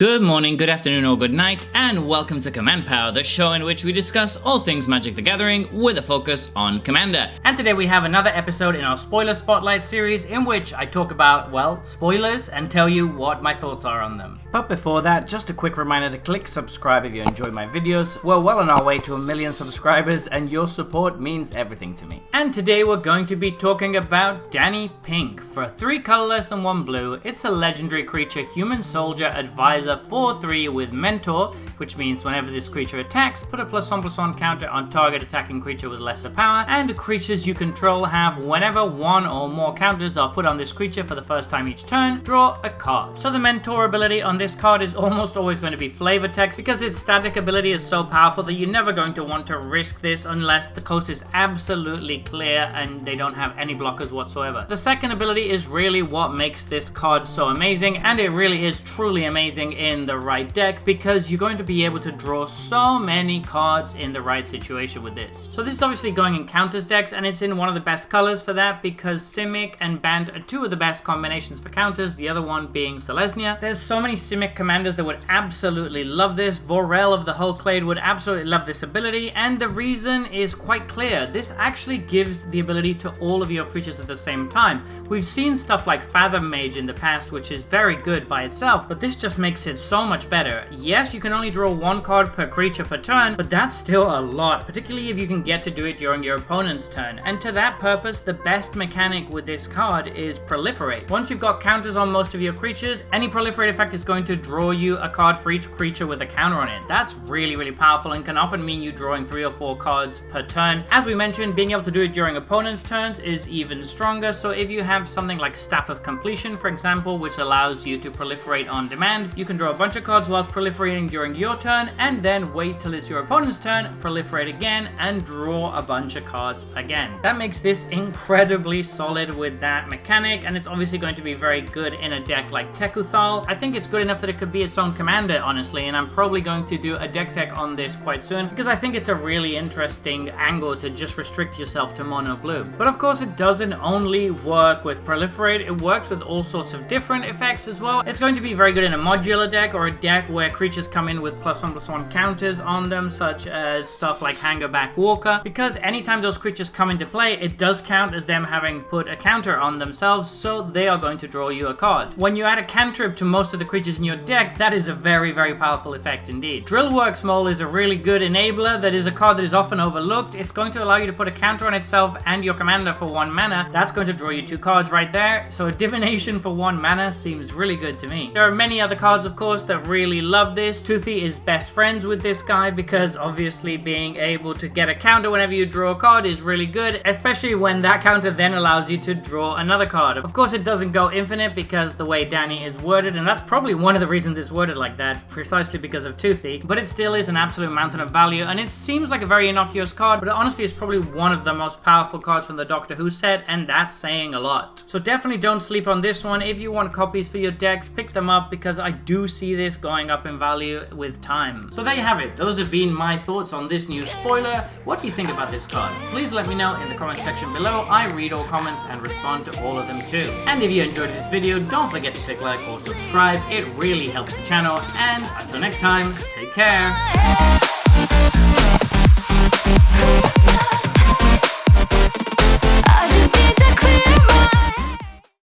Good morning, good afternoon, or good night, and welcome to Command Power, the show in which we discuss all things Magic the Gathering with a focus on Commander. And today we have another episode in our Spoiler Spotlight series in which I talk about, well, spoilers and tell you what my thoughts are on them. But before that, just a quick reminder to click subscribe if you enjoy my videos. We're well on our way to 1 million subscribers and your support means everything to me. And today we're going to be talking about Danny Pink. For 3 colorless and 1 blue, it's a legendary creature, human soldier, advisor, 4/3 with Mentor, which means whenever this creature attacks, put a +1/+1 counter on target attacking creature with lesser power, and creatures you control have whenever 1 or more counters are put on this creature for the first time each turn, draw a card. So the Mentor ability on this card is almost always going to be flavor text because its static ability is so powerful that you're never going to want to risk this unless the coast is absolutely clear and they don't have any blockers whatsoever. The second ability is really what makes this card so amazing, and it really is truly amazing in the right deck because you're going to be able to draw so many cards in the right situation with this. So this is obviously going in counters decks, and it's in one of the best colors for that because Simic and Bant are 2 of the best combinations for counters, the other one being Selesnya. There's so many Simic commanders that would absolutely love this. Vorel of the Hullclade would absolutely love this ability, and the reason is quite clear. This actually gives the ability to all of your creatures at the same time. We've seen stuff like Fathom Mage in the past, which is very good by itself, but this just makes it so much better. Yes, you can only draw 1 card per creature per turn, but that's still a lot, particularly if you can get to do it during your opponent's turn. And to that purpose, the best mechanic with this card is Proliferate. Once you've got counters on most of your creatures, any Proliferate effect is going to draw you a card for each creature with a counter on it. That's really, really powerful and can often mean you drawing 3 or 4 cards per turn. As we mentioned, being able to do it during opponent's turns is even stronger, so if you have something like Staff of Completion, for example, which allows you to proliferate on demand, you can draw a bunch of cards whilst proliferating during your turn and then wait till it's your opponent's turn, proliferate again, and draw a bunch of cards again. That makes this incredibly solid with that mechanic, and it's obviously going to be very good in a deck like Tekuthal. I think it's good enough that it could be its own commander, honestly, and I'm probably going to do a deck tech on this quite soon because I think it's a really interesting angle to just restrict yourself to mono blue. But of course, it doesn't only work with proliferate, it works with all sorts of different effects as well. It's going to be very good in a modular deck or a deck where creatures come in with +1/+1 counters on them, such as stuff like Hangerback Walker, because anytime those creatures come into play, it does count as them having put a counter on themselves, so they are going to draw you a card. When you add a cantrip to most of the creatures in your deck, that is a very, very powerful effect indeed. Drillworks Mole is a really good enabler that is a card that is often overlooked. It's going to allow you to put a counter on itself and your commander for 1 mana. That's going to draw you 2 cards right there, so a divination for 1 mana seems really good to me. There are many other cards, of course, that really love this. Toothy is best friends with this guy because obviously being able to get a counter whenever you draw a card is really good, especially when that counter then allows you to draw another card. Of course, it doesn't go infinite because the way Danny is worded, and that's probably one of the reasons it's worded like that, precisely because of Toothy, but it still is an absolute mountain of value, and it seems like a very innocuous card, but honestly it's probably one of the most powerful cards from the Doctor Who set, and that's saying a lot. So definitely don't sleep on this one. If you want copies for your decks, pick them up because I do see this going up in value with time. So there you have it. Those have been my thoughts on this new spoiler. What do you think about this card? Please let me know in the comment section below. I read all comments and respond to all of them too. And if you enjoyed this video, don't forget to click like or subscribe. It really helps the channel. And until next time, take care.